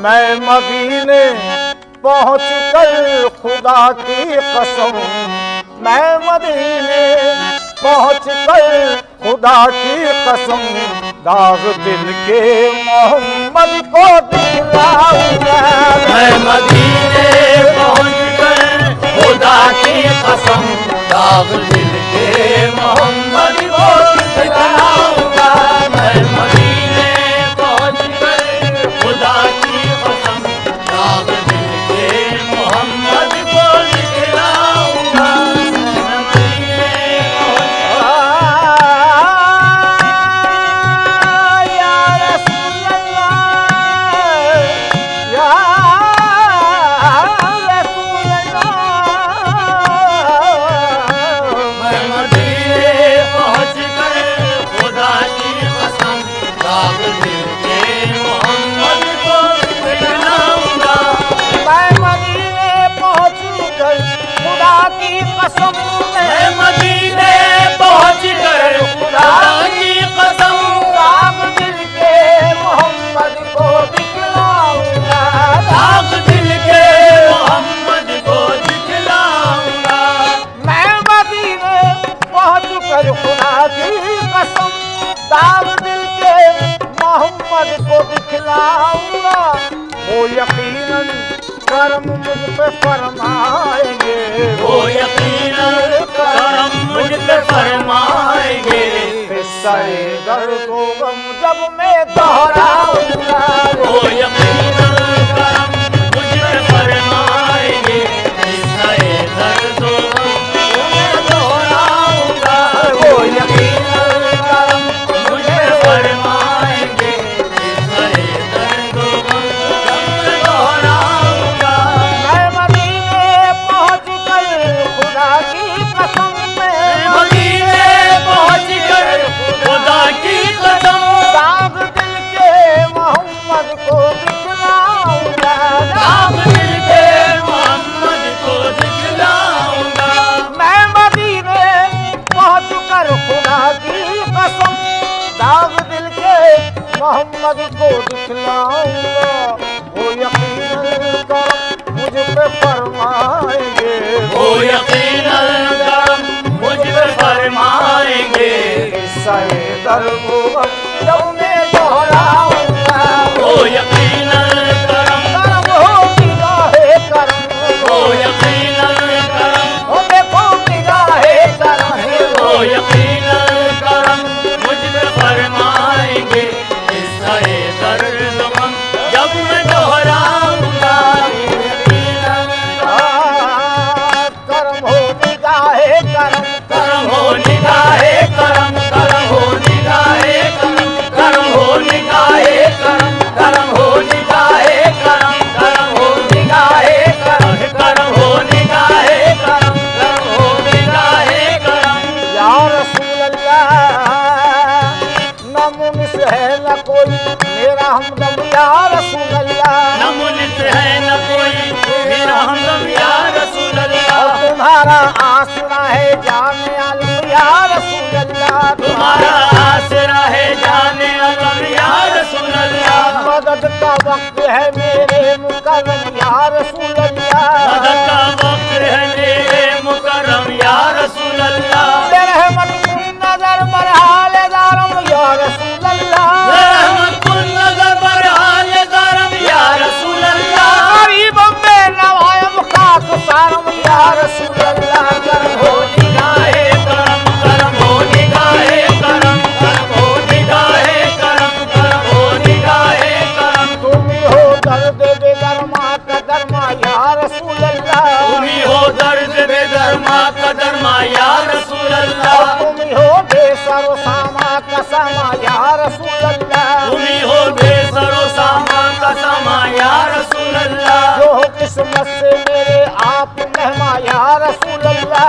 मैं मदीने पहुँच कर खुदा की कसम, मैं मदीने पहुँच कर खुदा की कसम, दाग दिल के मोहम्मद को दिखलाऊंगा। मैं मदीने पहुँच कर खुदा की कसम, दाग दिल के मोहम्मद को दिखलाऊंगा। मैं मदीने पहुँच कर खुदा की कसम, दाग दिल के मोहम्मद को दिखलाऊंगा। मैं मदीने पहुँच कर खुदा की कसम, दाग दिल के मोहम्मद को दिखलाऊंगा। दाग दिल के मोहम्मद को दिखलाऊंगा। मैं मदीने पहुँच कर खुदा की कसम, दाग दिल के मोहम्मद को दिखलाऊंगा। वो यकीनन करम मुझ पे फरमाएंगे, वो यकीनन करम मुझ पे फरमाएंगे। किस्से दर्द व गम जब मैं दोहराऊंगा। वो यकीनन करम मुझ पे फरमाएंगे। किस्से दर्द व गम मैं दोहराऊंगा। वो यकीनन करम मुझ पे फरमाएंगे। किस्से दर्द व गम मैं दोहराऊंगा। मैं मदीने पहुँच कर खुदा की कसम में, मदीने पहुँच कर खुदा की कसम, दाग दिल के मोहम्मद को दिखलाऊंगा। दाग दिल के मोहम्मद को दिखलाऊंगा। मैं मदीने पहुँच कर खुदा की कसम, दाग दिल के मोहम्मद को दिखलाऊंगा। वो यकीनन करम मुझ पे फरमाएंगे, वो यकीनन करम मुझ पे फरमाएंगे। किस्से दर्द व गम जब मैं दोहराऊंगा। वो यकीनन करम, करम हो निगाहे करम, वो यकीनन करम, हो देखो निगाहे करम, वो यकीनन करम मुझ पे फरमाएंगे। किस्से दर्द व गम जब मैं दोहराऊंगा। करम हो निगाहे करम, करम हो निगाहे करम, करम हो निगाहे करम, करम हो निगाहे करम, करम हो निगाहे करम, करम हो निगाहे करम, करम हो निगाहे करम, करम हो निगाहे करम। या रसूल अल्लाह, न मुनिस है न कोई मेरा हमदम या रसूल अल्लाह। न मुनिस है न कोई मेरा हमदम या रसूल अल्लाह। और तुम्हारा आसरा है जाने आलम या रसूल अल्लाह। तुम्हारा आसरा है जाने आलम या रसूल अल्लाह। मदद का वक्त है मेरे मुकर्रम या रसूल अल्लाह। मदद का वक्त है मेरे मुकर्रम या रसूल अल्लाह। रहमत कुल नजर बरहाल दारम या रसूल अल्लाह। रहमत कुल नजर बरहाल दारम या रसूल अल्लाह। गरीबों में नवायम खाक सारम या रसूल अल्लाह। करम हो निगाहे करम, करम हो निगाहे करम, करम हो निगाहे करम, करम हो निगाहे करम। तुम ही हो दर्द बेदरमा कदरमा या रसूल अल्लाह। तुम ही हो दर्द बेदरमा कदरमा या रसूल अल्लाह। तुम ही हो बेसरो सामा कसमा या रसूल अल्लाह। तुम ही हो बेसरो सामा कसमा या रसूल अल्लाह। जो हो किस्मत से मेरे आप मेहमा या रसूल अल्लाह।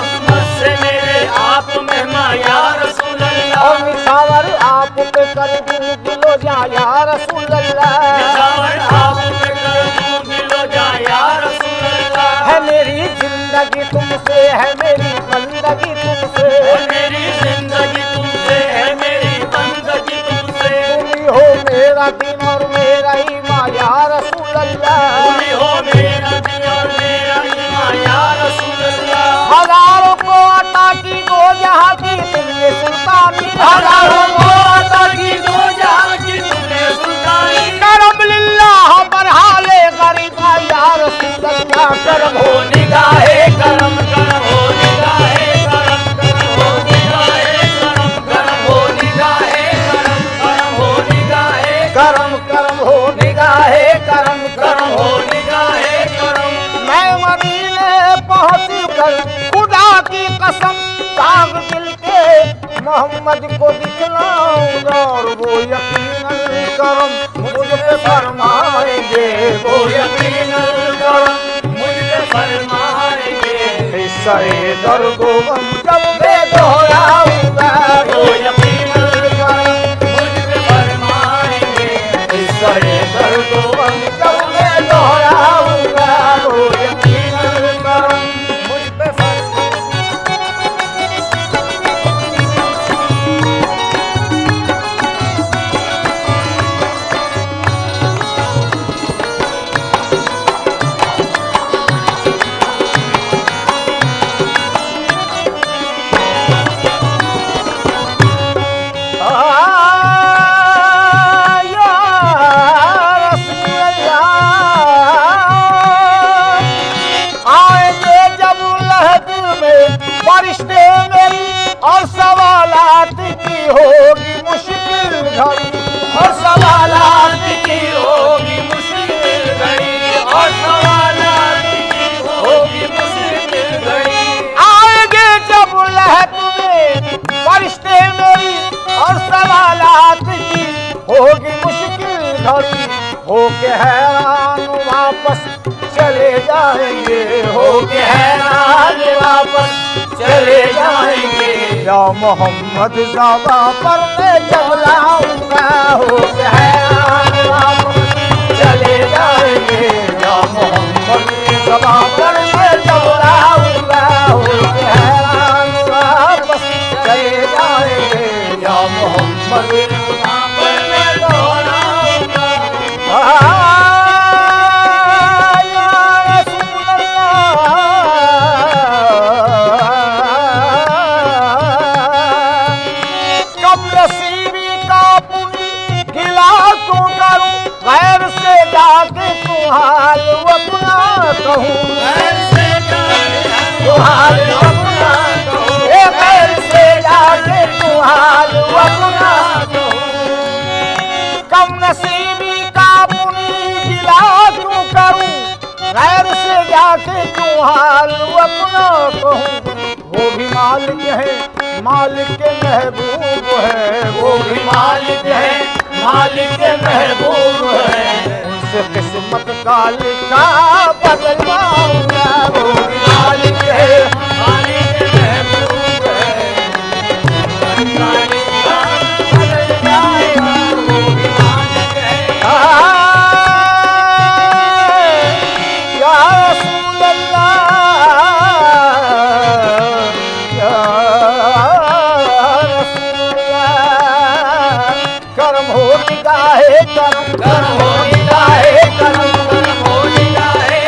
किस्मत से मेरे आप मेहमा या रसूल अल्लाह। और निछावर आप पे कर दूं दिलो जा या रसूल अल्लाह। निछावर आप पे कर दूं दिलो जा या रसूल अल्लाह। है मेरी जिंदगी तुमसे, है मेरी बंदगी तुमसे, है मेरी जिंदगी तुमसे, है मेरी बंदगी तुमसे। तुम ही हो मेरा दिन और मेरा ईमान या तुमने सुल्तानी हजारों माता की दो जहां की तुमने सुल्तानी करम लिल्लाह बरहाले गरीबा या रसूल अल्लाह करम हो निगाहे करम करम हो निगाहे करम करम हो निगाहे करम करम हो निगाहे करम करम हो निगाहे करम करम हो निगाहे करम करम हो निगाहे करम मैं मदीने पहुंच कर खुदा की कसम दाग दिल के मोहम्मद को दिखलाऊंगा और वो यकीनन करम मुझ पे फरमाएंगे वो यकीनन करम मुझ पे फरमाएंगे हिस्सा दर्द गम जब मैं दोहराऊंगा वो यकीनन करम मुझ पे फरमाएंगे हिस्सा दर्द गम जब मैं दोहराऊंगा वो यकीनन करम मुझ पे फरिश्ते मेरी और सवालात की होगी मुश्किल घड़ी और सवालात की होगी मुश्किल घड़ी और सवालात की होगी मुश्किल घड़ी आएंगे जब लहद में फरिश्ते मेरी और सवालात की होगी मुश्किल घड़ी होके हैरान वापस चले जाएंगे होके हैरान वापस चले जाएंगे या मोहम्मद ज़बा पर मैं जब लाऊंगा होके हैरान वापस चले जाएंगे या मोहम्मद ज़बा पर मैं जब लाऊंगा होके हैरान वापस चले जाएंगे या मोहम्मद वहाँ पर मैं दोहराऊंगा या रसूल अल्लाह कब नसीबी का पुनी गिला क्यों करूं गैर से जाके तू हाल अपना कहूं घर से तू हाल अपना ए गैर से जाके तू हाल अपना कम नसीबी का पुनी गिला क्यों करूं गैर से जाके तू हाल अपना कहूं वो भी मालिक है मालिक के महबूब है वो भी मालिक है मालिक के महबूब है उनसे किस्मत का लिखा बदलवाऊंगा वो भी मालिक है मालिक के महबूब है मालिक का बदल जाएगा वो भी मालिक है या रसूल अल्लाह या रसूल अल्लाह करम हो निगाहे करम करम हो निगाहे करम करम हो निगाहे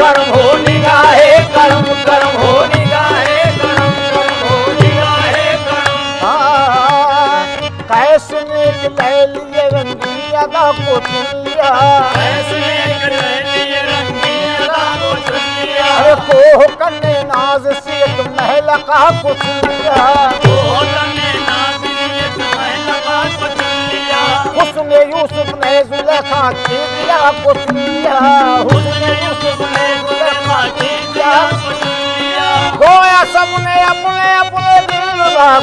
करम हो निगाहे करम करम हो निगाहे करम करम हो निगाहे करम कैसे नेक लैलिए रंगी अदा को चुन लिया ऐसे लिए रंगी अदा को चुन लिया अरे कोह कन्ने नाज से एक महल का को चुन लिया वो तन्ने नाज़ी एक महलका को चुन लिया हुस्न यूसुफ ने जुलेखा की दिया को चुन लिया उसने यूसुफ ने जुलेखा की दिया को चुन लिया गोया सबने अपने अपने दिल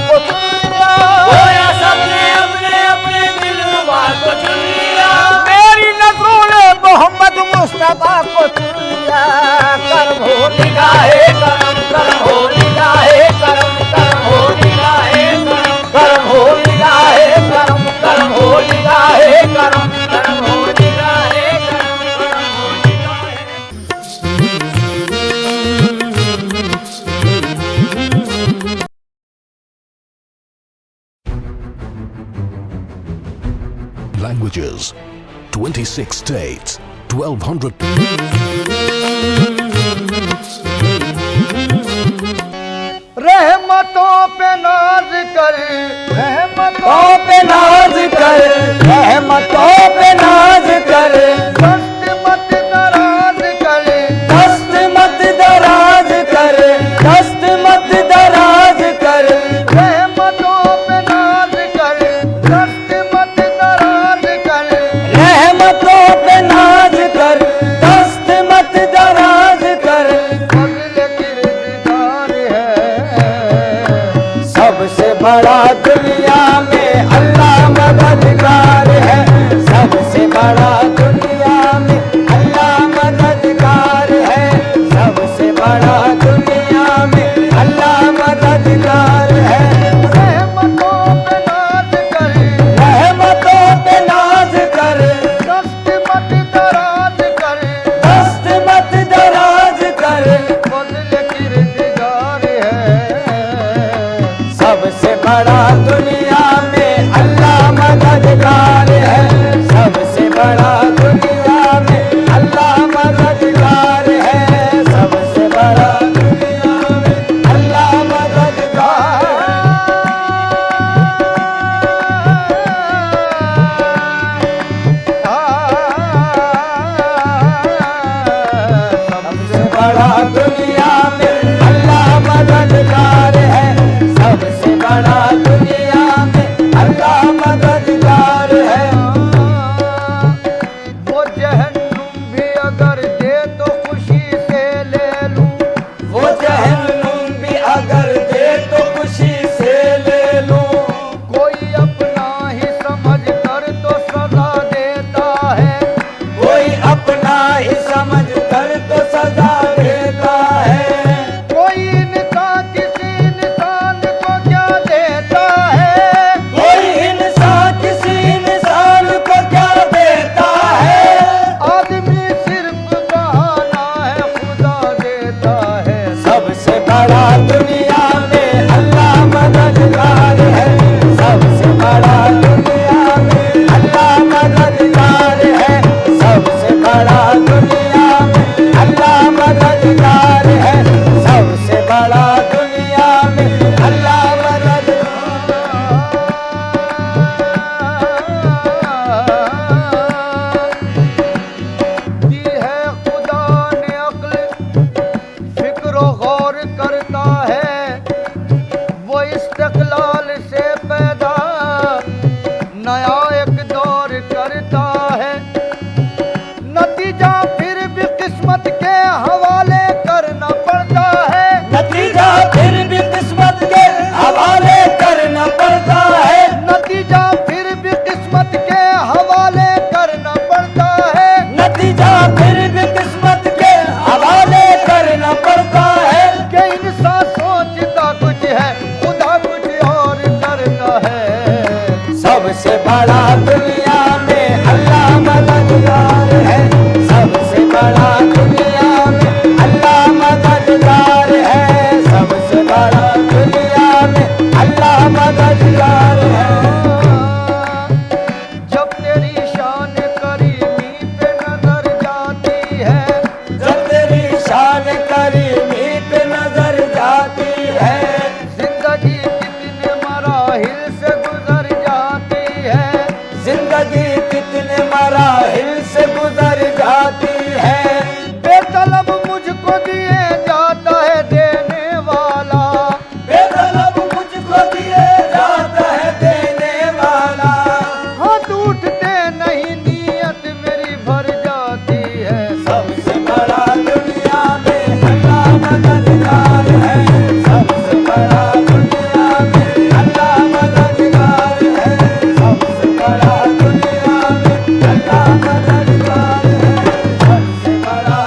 को चुन लिया गोया सबने अपने अपने दिलरुबा को चुन लिया मेरी नजरों ने मोहम्मद मुस्तफा को चुन लिया करम हो निगाहे करम करम हो निगाहे करम करम हो निगाहे करम हो निगाहे करम करम हो निगाहे करम करम हो निगाहे करम करम हो निगाहे Languages, 26 states, 1200. रहमत रहमतों पे नाज कर, रहमतों तो पे नाज कर, रहमतों पे नाज कर, दस्त मत दराज कर, दस्त मत दराज कर, दस्त मत दराज कर, रहमतों पे नाज कर, दस्त मत दराज कर, रहमतों पे नाज कर, दस्त मत दराज कर। फजल किरदार है, सबसे बड़ा दुनिया में अल्लाह मददगार है, सबसे बड़ा दुनिया में अल्लाह मददगार है, सबसे बड़ा दुनिया में अल्लाह मददगार है। रहमतों पे नाज कर, रहमतों पे नाज कर, दस्त मत दराज कर, दस्त मत दराज कर। फजल किरदार है, सबसे बड़ा दुनिया में अल्लाह मददगार है, सबसे बड़ा दुनिया में अल्लाह मददगार है, सबसे बड़ा दुनिया में अल्लाह मददगार है। सबसे बड़ा दुनिया में अल्लाह मददगार है, सबसे बड़ा दुनिया में अल्लाह मददगार है। वो जहन्नुम भी अगर दे तो खुशी से ले लूं, वो जहन्नुम भी अगर दे तो खुशी से ले लूं, कोई अपना ही समझ कर तो सजा देता है, कोई अपना ही समझ कर तो सजा देता है, कोई इंसान किसी इंसान को क्या देता है, कोई इंसान किसी इंसान को क्या देता है। आदमी सिर्फ बहाना है खुदा देता है। सबसे बड़ा दुनिया में अल्लाह मददगार है, सबसे बड़ा दुनिया में अल्लाह मददगार है, सबसे बड़ा दुनिया में अल्लाह मददगार है, सबसे बड़ा दुनिया में अल्लाह दी है खुदा ने अक्ल, फिक्र गौर करता है, वो इस्तक़लाल से पैदा नया एक दौर करता है, नतीजा फिर भी किस्मत के हवाले करना पड़ता है, नतीजा फिर भी किस्मत के हवाले करना पड़ता है, नतीजा फिर भी किस्मत के हवाले करना पड़ता है, नतीजा फिर भी किस्मत के हवाले करना पड़ता है। कि इंसान सोचता कुछ है खुदा कुछ और करता है। सबसे बड़ा दुनिया में अल्लाह मददगार है, सबसे बड़ा दुनिया में अल्लाह मददगार है, सबसे बड़ा दुनिया में अल्लाह मददगार है। जब तेरी शान करीमी पे नजर जाती है, जब तेरी शान करीमी पे नजर जाती है, जिंदगी कितने मराहिल से गुजर जाती है, जिंदगी कितने मराहिल से गुजर जाती है। बेतलब मुझको दिए जाता है देने वाला, बेतलब मुझको दिए जाता है देने वाला, हाथ उठते नहीं नीयत मेरी भर जाती है। सबसे बड़ा दुनिया में अल्लाह मददगार है, सबसे बड़ा दुनिया में अल्लाह मददगार है, सबसे बड़ा दुनिया में अल्लाह मददगार है, सबसे बड़ा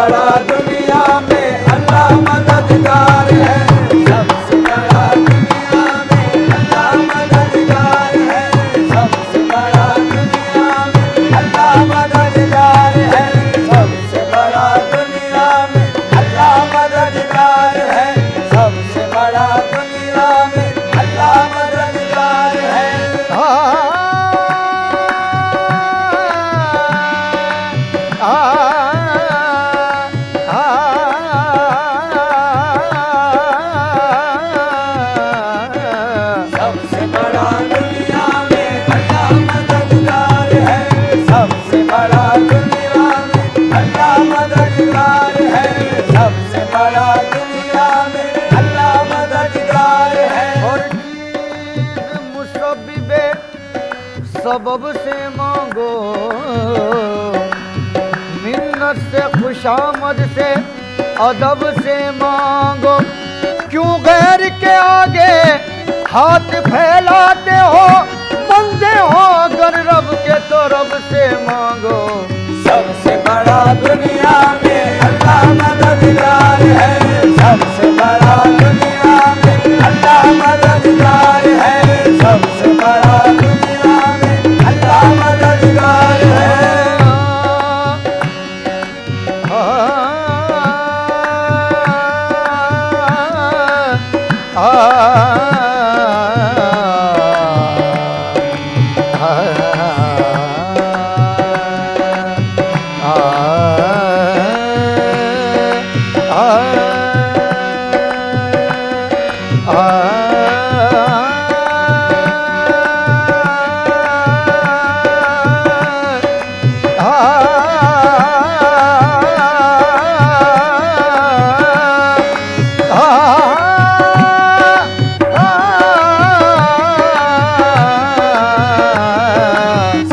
बड़ा दुनिया में अल्लाह मददगार है, सबसे बड़ा दुनिया में अल्लाह मददगार है, सबसे बड़ा दुनिया में अल्लाह मददगार है, सबसे बड़ा दुनिया में अल्लाह मददगार है, सबसे बड़ा दुनिया में अल्लाह मददगार है। सबसे बड़ा दुनिया में अल्लाह मददगार है, सबसे बड़ा दुनिया में अल्लाह मददगार है, सबसे बड़ा दुनिया में अल्लाह मददगार है। और चीज़ मुसब्बिबे सबब से मांगो, मिन्नत से खुशामद से अदब से मांगो, क्यों गैर के आगे हाथ फैलाते हो, बंदे हो अगर रब के तो रब से मांगो। सबसे बड़ा दुनिया में अल्लाह मददगार है, सबसे बड़ा दुनिया में अल्लाह मददगार है, सबसे बड़ा दुनिया में अल्लाह मददगार है।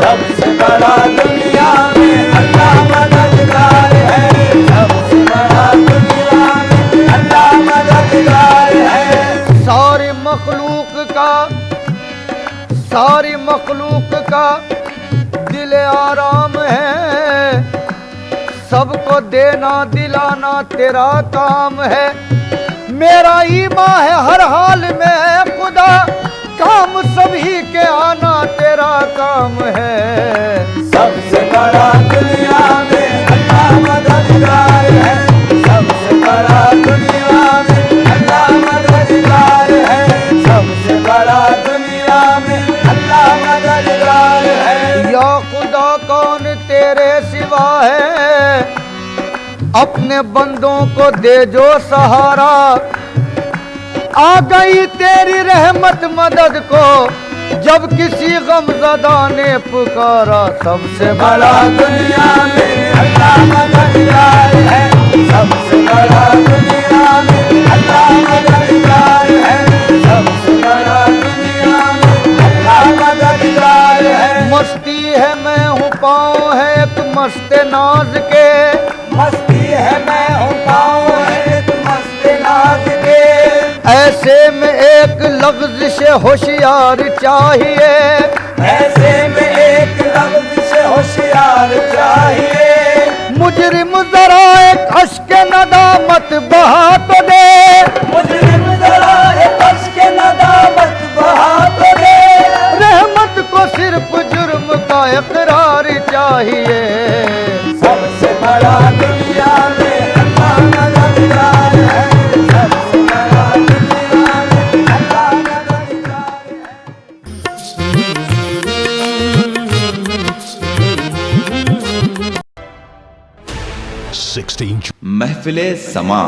सबसे बड़ा दुनिया में अल्लाह मददगार है, सबसे बड़ा दुनिया में अल्लाह मददगार है। सारी मखलूक का दिल आराम है, सबको देना दिलाना तेरा काम है, मेरा ईमान है हर हाल में खुदा, काम सभी के आना तेरा काम है। सबसे बड़ा दुनिया में अल्लाह मददगार है, सबसे बड़ा दुनिया में अल्लाह मददगार है, सबसे बड़ा दुनिया में अल्लाह मददगार है। या खुदा कौन तेरे सिवा है, अपने बंदों को दे जो सहारा, आ गई तेरी रहमत मदद को, जब किसी गमज़दा ने पुकारा। सबसे बड़ा दुनिया में अल्लाह मददगार है, सबसे बड़ा दुनिया में अल्लाह मददगार है, सबसे बड़ा दुनिया में अल्लाह मददगार है। मस्ती है मैं हूँ पाँव है एक मस्त नाज के, मस्ती है मैं हूँ पाँव है एक मस्त नाज के, ऐसे में एक लफ्ज़ से होशियार चाहिए, ऐसे में एक लफ्ज़ से होशियार चाहिए। मुजरिम जरा एक अश्क नदामत बहा तो दे, मुजरिम जरा एक अश्क नदामत बहा तो दे, रहमत को सिर्फ जुर्म का इकरार चाहिए। सबसे बड़ा दुनिया में अल्लाह मददगार है, सबसे बड़ा दुनिया में अल्लाह मददगार है। 16 महफिले समा।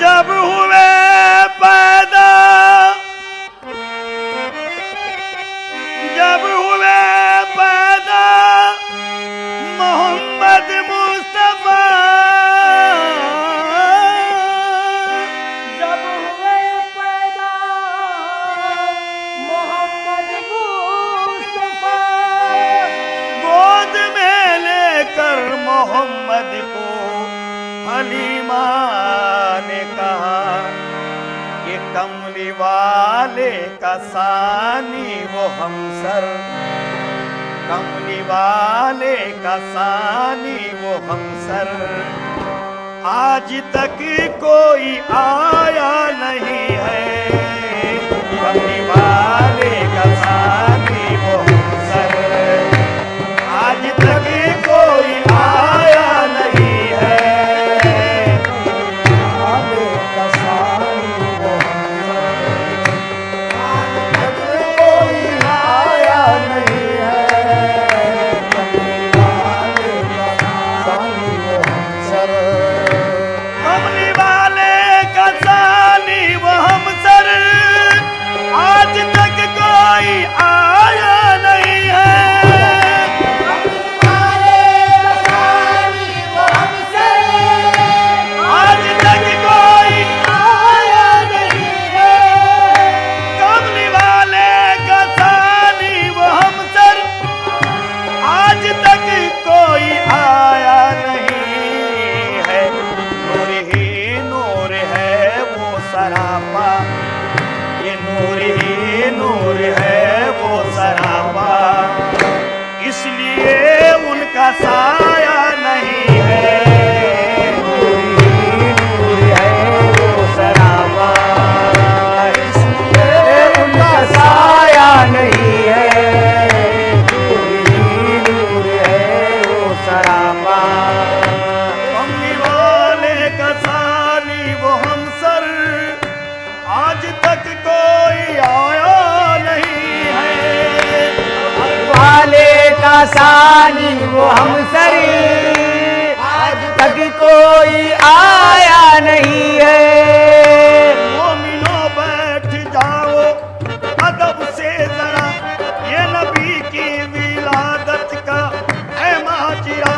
जब हुए पैदा मोहम्मद मुस्तफा जब हुए पैदा मोहम्मद मुस्तफा गोद में लेकर मोहम्मद को हलीमा ने कहा कि कमली वाले का सानी वो हमसर, कमली वाले का सानी वो हमसर, आज तक कोई आया नहीं है। कमली वाले का सानी वो हमसर, आज तक कोई आया नहीं है। वाले का सानी वो हमसर, आज तक कोई आया नहीं है। कमली वाले का सानी वो हमसर, कमली वाले का सानी वो हमसर, आज तक कोई आया नहीं है। आज तक कोई आया नहीं है। कमली वाले का सानी वो हमसर, आज तक कोई आया नहीं है। नूर ही नूर है वो सरापा, ये नूर ही नूर है वो सरापा, इसलिए उनका साया नहीं है। नूर ही नूर है वो सरापा, इसलिए उनका साया नहीं है। नूर ही नूर है वो सरापा, कमली वाले का सानी वो हमसर, आज तक कोई आया नहीं है। वाले का सानी वो हमसर, आज तक कोई आया नहीं है। मोमिनो बैठ जाओ अदब से जरा, ये नबी की विलादत का है माजिरा।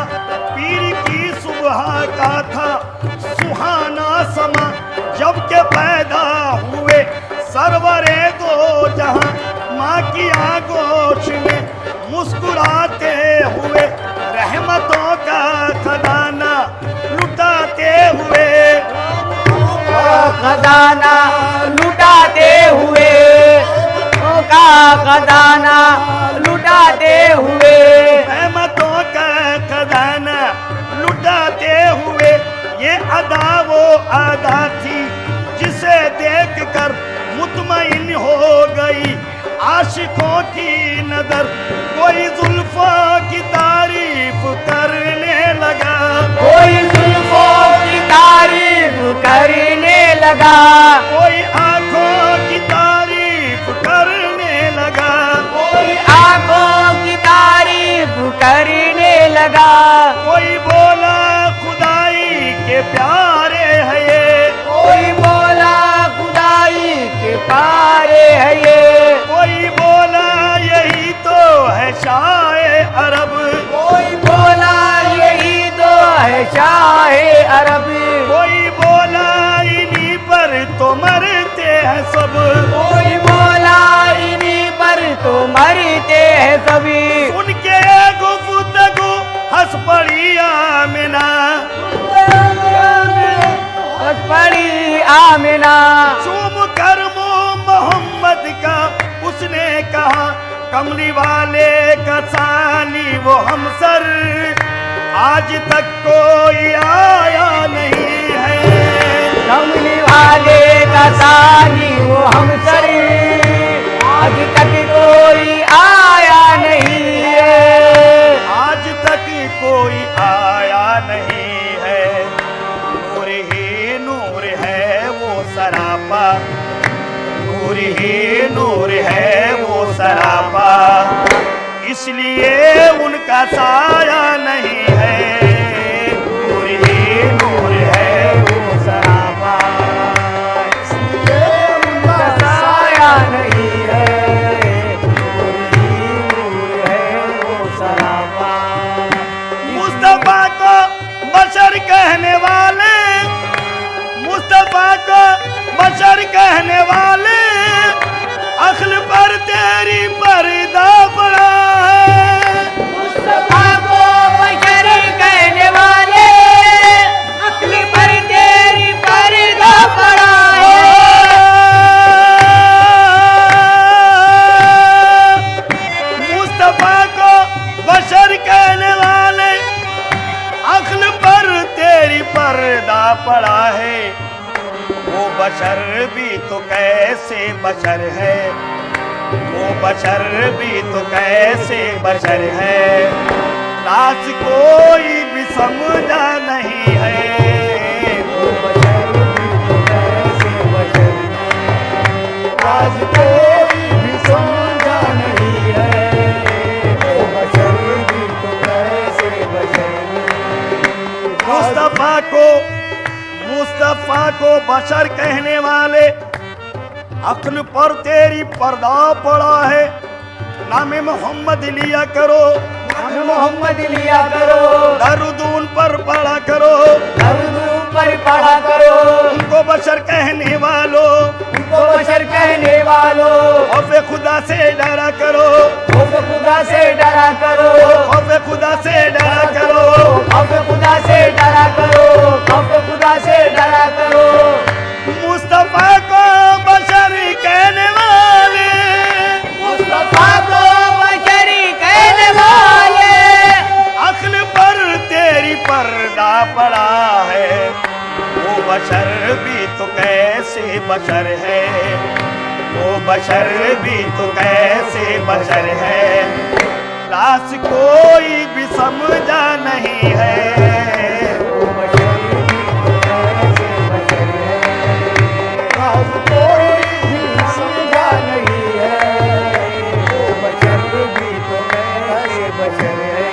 पीर की सुबह का था सुहाना समा, जब के पैदा हुए सरवरे दो जहां, माँ की आगोश में मुस्कुराते हुए रहमतों का खजाना लुटाते हुए, खजाना लुटाते हुए, का खजाना लुटाते हुए, रहमतों का खजाना लुटाते हुए। ये अदा वो अदा थी जिसे देख कर मुतमईन हो गई आशिकों की नजर। कोई जुल्फों की तारीफ करने लगा, कोई जुल्फों की तारीफ करने लगा, कोई आंखों की तारीफ करने लगा, कोई आंखों की तारीफ करने लगा, कोई बोला खुदाई के प्यारे है ये, कोई बोला खुदाई के प्यारे है ये, कोई बोला यही तो है शाहे अरब, कोई बोला यही तो है शाहे अरब, कोई बोला इन्हीं पर तो मरते हैं सब, कोई बोला इन्हीं पर तो मरते हैं सभी। उनके गुफ्तगू हंस पड़ी आमिना, बस पड़ी आमिना, चूम कर मुँह मोहम्मद का उसने कहा, कमली वाले का सानी वो हमसर, आज तक कोई आया नहीं है। कमली वाले का सानी वो हमसर, आज तक कोई आया नहीं है। आज तक कोई आया नहीं है। नूर ही नूर है वो सरापा, नूर ही नूर है वो सरापा, इसलिए उनका साया नहीं है। नूर ही नूर है वो सरापा। है, वो बशर भी तो कैसे बशर है, वो बशर भी तो कैसे बशर है, राज कोई भी समझा नहीं है, वो बशर भी तो कैसे बशर है, राज कोई भी समझा नहीं है, वो बशर भी तो कैसे बशर है। मुस्तफा को बशर कहने वाले अक्ल पर तेरी पर्दा पड़ा है, नाम मोहम्मद लिया करो, नाम मोहम्मद लिया करो, दरूद उन पर पढ़ा करो, दरूद उन पर पढ़ा करो, उनको बशर कहने वालों, उनको बशर कहने वालों, खौफे खुदा से डरा करो, खौफे खुदा से डरा करो, खौफे खुदा से डरा करो, खौफे खुदा से डरा करो, खौफे खुदा से डरा करो। मुस्तफा को बशर कहने वाले, मुस्तफा को बशरी कहने वाले, अक्ल पर तेरी पर्दा पड़ा है, वो बशर भी तो कैसे बशर है, वो बशर भी तो कैसे बशर है, रास कोई भी समझा नहीं है, वो बशर भी तो कैसे बशर है, रास कोई भी समझा नहीं है, वो बशर भी तो कैसे बशर है,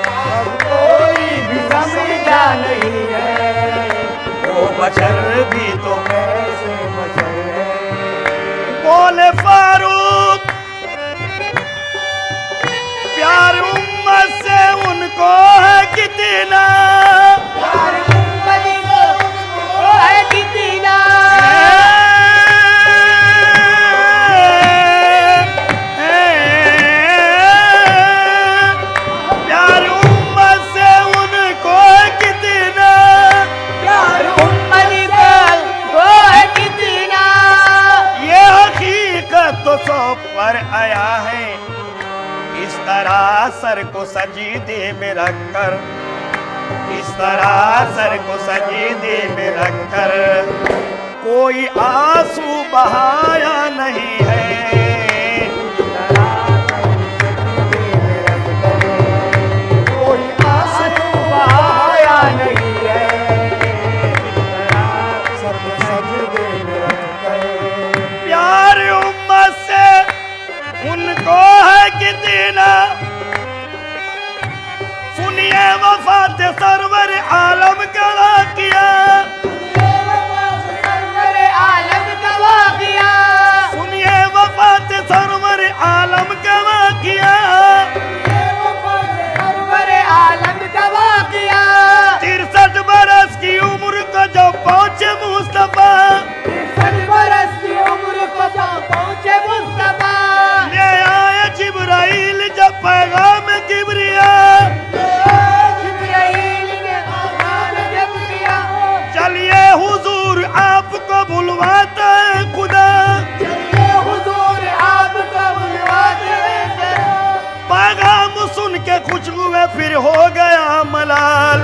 रास कोई भी समझा नहीं है, वो बशर भी तो कैसे बशर है। बोले फारूक प्यार उम्मत से उनको है कितना, प्यार उम्मत से उनको है कितना, प्यार उम्मत से उनको है कितना, प्यार उम्मत से उनको है कितना, ये हकीकत तो सब पर आया है, इस तरह सर को सजीदे में रखकर, इस तरह सर को सजीदे में रखकर कोई आंसू बहाया नहीं है, कोई आंसू बहाया नहीं है, सब सजदे में रखकर, प्यार उम्मत से उनको है कितना, सुनिए वफात सरवर आलम का वाक़िया, सरवर आलम का वाक़िया, सुनिए वफात सरवर आलम का वाक़िया, सरवर आलम का वाक़िया, 63 बरस की उम्र को जब पहुंचे मुस्तफा, 63 बरस की उम्र को जब पहुंचे मुस्तफा, ले आए जिब्राइल जब पैगाम किबरिया, जिब्राइल ने आज़ान जब किया, चलिए हुजूर आपको बुलवाता है खुदा, चलिए हुजूर आपको बुलवाते हैं, पैगाम सुन के खुश हुए फिर हो गया मलाल,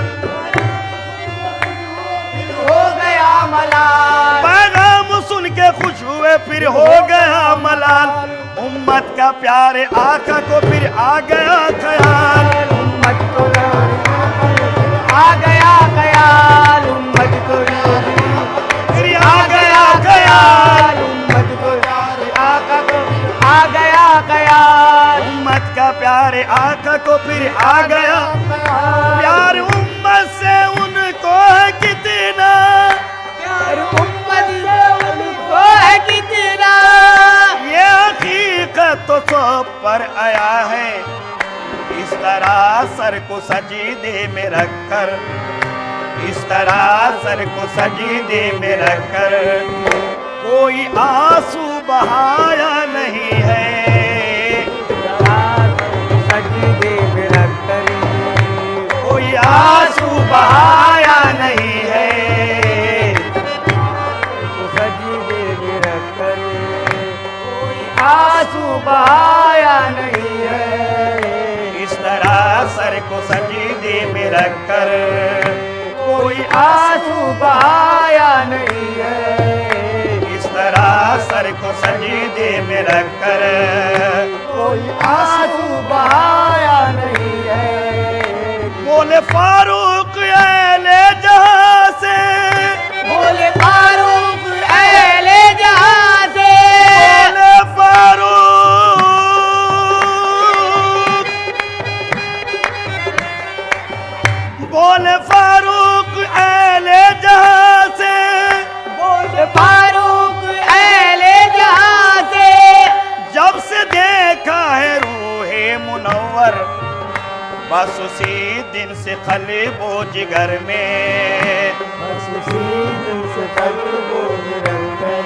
हो गया मलाल, पैगाम सुन के खुश हुए फिर हो गया मलाल, उम्मत का प्यारे आका को फिर आ गया ख्याल, उम्मत को आ गया ख्याल, उम्मत को फिर आ गया ख्याल, उम्मत को आका को आ गया ख्याल, उम्मत का प्यारे आका को फिर आ गया प्यार उम्मत से उनको है कितना, प्यार उम्मत से उनको है कितना, ये हकीकत तो सब पर आया है, इस तरह सर को सजीदे में रखकर, इस तरह सर को सजीदे में रखकर कोई आंसू बहाया नहीं है, सजदे में रखकर कोई आंसू बहाया नहीं है, सजदे में रखकर कोई आंसू बहाया नहीं है, इस तरह सर को सजीदे में रखकर कोई आंसू पाया नहीं है। इस तरह सर को सजीदे में रखकर कोई आंसू बहाया नहीं है। बोले फारूक अहले जहां से, बोले फारूक अहले जहां से, बोले फारूक, बोले फारूक अहले जहां से, बोले फारूक अहले जहां से। जब से देखा है रूहे मुनव्वर, बस उसी दिन से खलबो जिगर में, बस उसी दिन से खलबो जिगर में,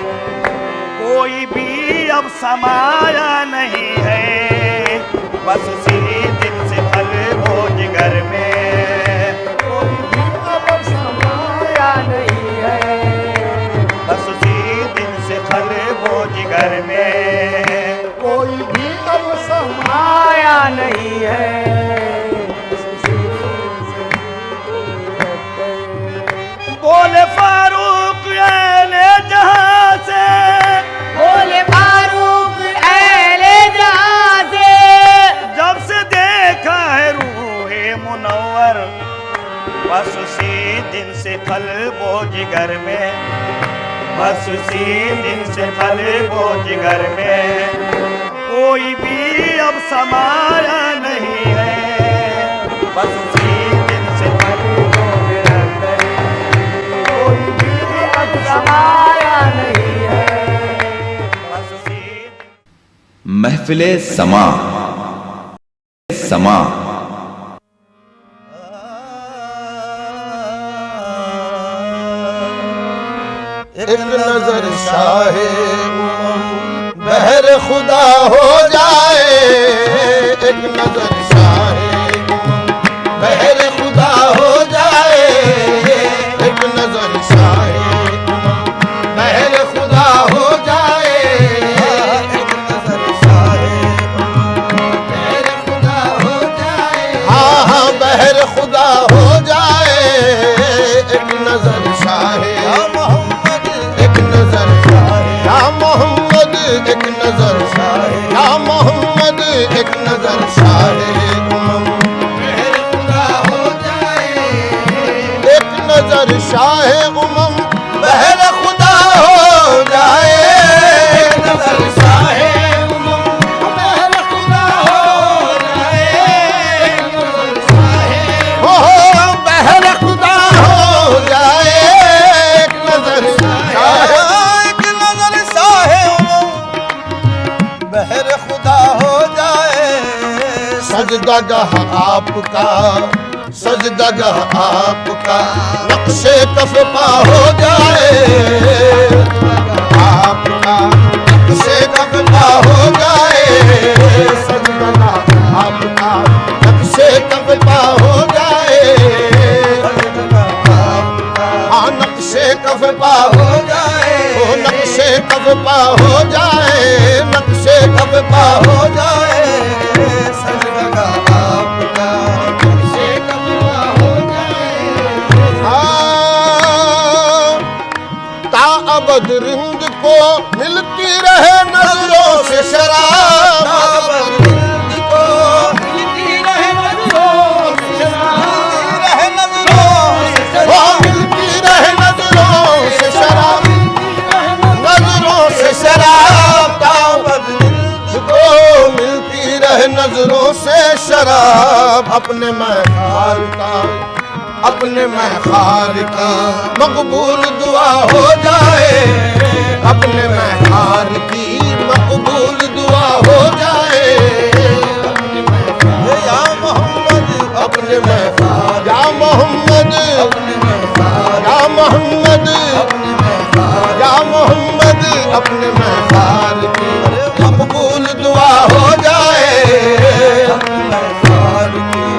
कोई भी अब समाया नहीं है। बस उसी दिन से खलबो जिगर में, कोई भी अब समाया नहीं है। बस उसी दिन से खलबो जिगर में, कोई भी अब समाया नहीं है। बोले फारूक अहले जहां से, बोले फारूक अहले जहां से। जब से देखा है रूहे मुनव्वर, बस उसी दिन से खलबो जिगर में, बस उसी दिन से खलबो जिगर में, कोई भी अब समाया नहीं है। बस उसी दिन से खलबो जिगर में, कोई भी अब समाया नहीं है। बस उसी महफिले समा समा एक नजर शाहे बहर खुदा हो जाए, एक नजर शाहे बहर खुदा हो जाए, एक नजर शाहे बहर खुदा हो जाए, एक नजर शाहे बहर खुदा हो जाए। हाँ हाँ बहर खुदा हो जाए, एक नजर शाहे एक नजर या मोहम्मद, एक नजर या मोहम्मद, एक नजर शाहे बहर खुदा हो जाए, एक नजर शाहे उमम बहर खुदा हो जाए, एक नजर शाहे उमम बहर खुदा हो जाए, एक नजर शाहे हो बहर खुदा हो जाए, एक नजर बहर खुदा हो जाए। सजदागह आपका, सजदागह आपका नक्शे कफ पा हो जाए, आपका नक्शे कफ पा हो जाए, सजदागह आपका नक्शे कफ पा हो जाए, हाँ नक्शे कफ पा हो जाए, ओ नक्शे कफ पा हो जाए, नक्शे कफ पा हो जाए, सजदा आपका नक्शे कफ पा हो जाए। हाँ ता अबद रिंद को मिलती रहे नजरों से शराब, ता अबद रिंद को मिलती रहे नजरों से शराब, मिलती रहे नजरों से शराब, नजरों से शराब, ताबद को मिलती रहे नजरों से शराब। अपने महखार का, अपने महखार का मकबूल दुआ हो जाए, अपने महखार की मकबूल दुआ हो जाए, या मोहम्मद अपने महखार, या मोहम्मद अपने महखार, या मोहम्मद अपने महखार, या मोहम्मद अपने महखार की मकबूल दुआ हो जाए, अपने महखार की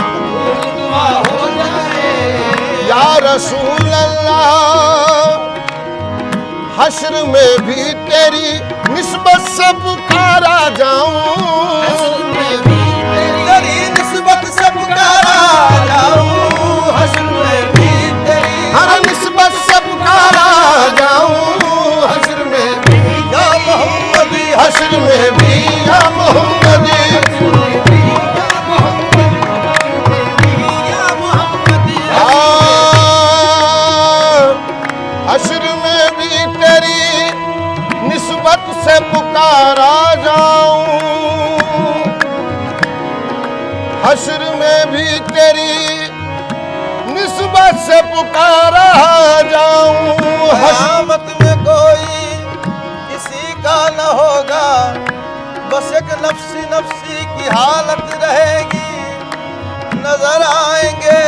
मकबूल दुआ हो जाए। या रसूल अल्लाह हश्र में भी तेरी निस्बत से पुकारा जाऊं, हश्र में भी तेरी निस्बत से पुकारा जाऊं, हश्र में भी तेरी हर निस्बत पुकारा जाऊं, हश्र में भी तेरी निस्बत से पुकारा जाऊं। क़यामत में कोई किसी का न होगा, बस एक नफ्सी नफ्सी की हालत रहेगी। नजर आएंगे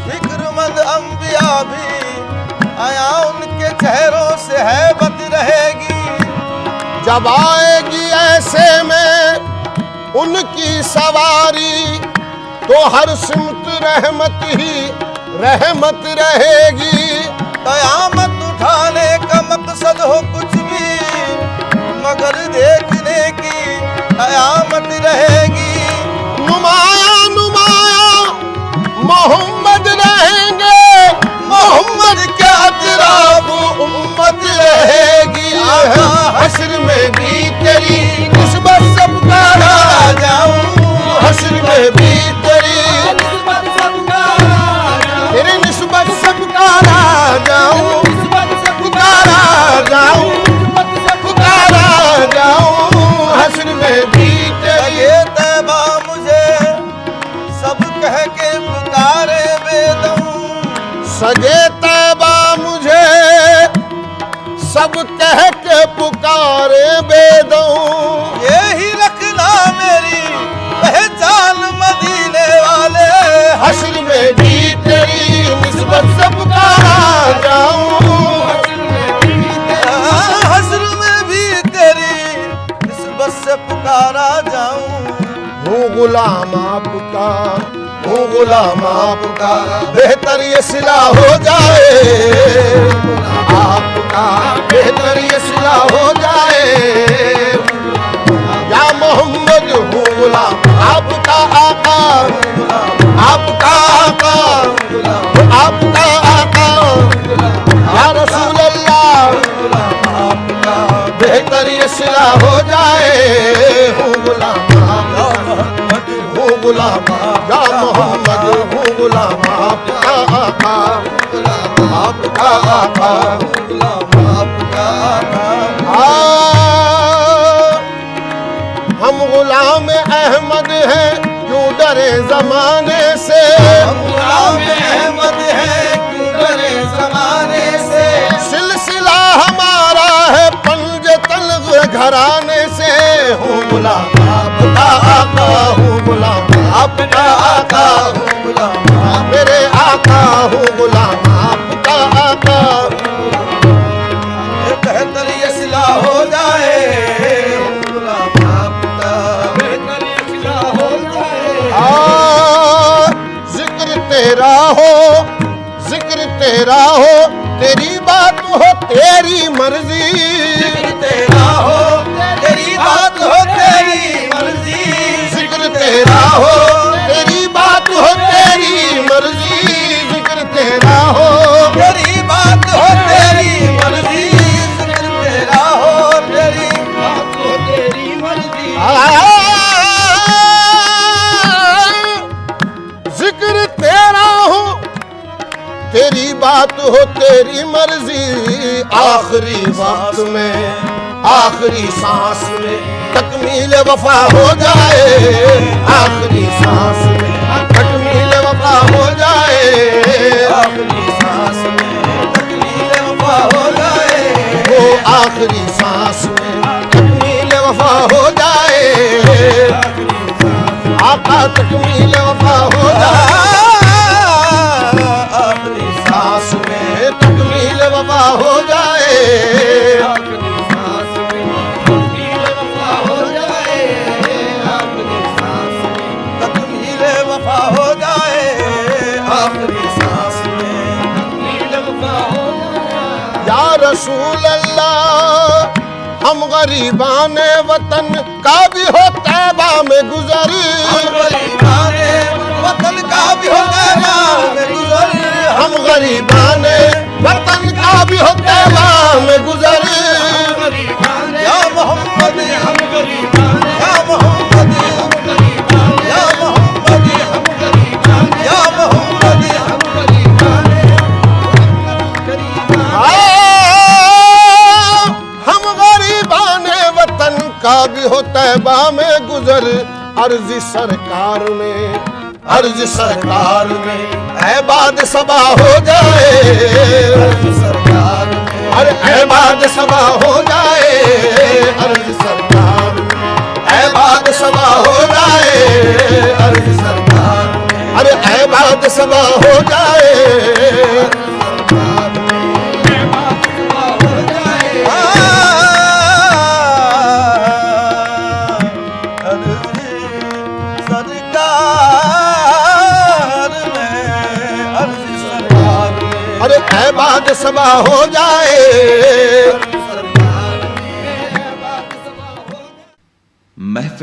फिक्रमंद अंबिया भी, आया उनके चेहरों से हैबत रहेगी। जब आएगी ऐसे में उनकी सवारी, तो हर सिमत रहमत ही रहमत रहेगी। क़यामत उठाने का मकसद हो कुछ भी, मगर देखने की क़यामत रहेगी। नुमाया नुमाया मोहम्मद रहेंगे, मोहम्मद के अतराफ उम्मत रहेगी। हश्र में भी तेरी निस्बत से पुकारा जाऊं, हश्र में भी तेरी निस्बत से पुकारा जाऊं, पुकारा जाऊं, पुकारा जाऊं। हश्र में भी तेरी ये तैबा मुझे सब कह के पुकारे बेदम। सजे तैबा मुझे सब कह के पुकारे बेदों। यही रखना मेरी पहचान मदीने वाले। हश्र में भी तेरी निस्बत से पुकारा जाऊं, हश्र में भी तेरी निस्बत से पुकारा जाऊं। हूँ गुलाम आपका, हूँ गुलाम आपका, बेहतर ये सिला हो जाए आपका, बेहतर ये सिला हो जाए। या मोहम्मद हूँ गुलाम आपका आका, आपका आका, आपका आका। या रसूल अल्लाह बेहतर ये सिला हो जाए। हूँ गुलाम हूँ गुलाम या मोहम्मद, हूँ गुलाम आपका आका, आपका आका। हम गुलाम अहमद हैं, क्यों डरे जमाने से। हम गुलाम अहमद हैं, क्यों डरे ज़माने से। सिलसिला हमारा है पंजतन घराने से। हूँ गुलाम आपका आका, हूँ गुलाम आपका आका, हूँ गुलाम मेरे आका, हूँ गुलाम आपका आका। बेहतर ये सिला हो जाए, गुलाम आपका बेहतर ये सिला हो जाए। जिक्र तेरा हो, जिक्र तेरा हो, तेरी बात हो तेरी मर्जी। जिक्र तेरा हो, तेरी बात हो तेरी मर्जी। जिक्र तेरा हो, तेरी बात हो तेरी मर्जी। जिक्र तेरा हो, तेरी बात हो तेरी मर्जी। जिक्र तेरा हो, तेरी बात हो तेरी मर्जी। जिक्र तेरा हो, तेरी बात हो तेरी मर्जी। आखिरी वक्त में, आखिरी सांस में तकमील वफा हो जाए। आखिरी सांस में तकमील वफा हो जाए। आखिरी सांस में तकमील वफा हो जाए। वो आखिरी सांस में तकमील वफा हो जाए। आका तकमील वफा हो जाए। आखिरी सांस में तकमील वफा हो जाए। आखिरी सांस में तकमील वफा हो जाए। आखिरी सांस में तकमील वफा हो जाए। आखिरी सांस में तकमील वफा हो जाए। या रसूल अल्लाह, हम गरीबाने वतन का भी हो तैबा में गुजर। हम गरीबाने वतन का भी हो तैबा में गुजर। हम गरीबाने वतन का भी हो तैबा में गुजर। या मोहम्मद हम गरीबान, या मोहम्मद हम गरीबान, या मोहम्मद हम गरीबान, या मोहम्मद हम गरीबान। हम गरीबाने वतन तेरी हो तैबा में गुजर अर्ज सरकार में, अर्ज सरकार में ऐबाद सबा हो जाए, अर्ज सरकार में, अरे ऐबाद सबा हो जाए, अर्ज सरकार में, ऐबाद सबा हो जाए, अर्ज सरकार में, अरे ऐबाद सबा हो जाए, अरे ऐबाद सबा हो जाए। महफिल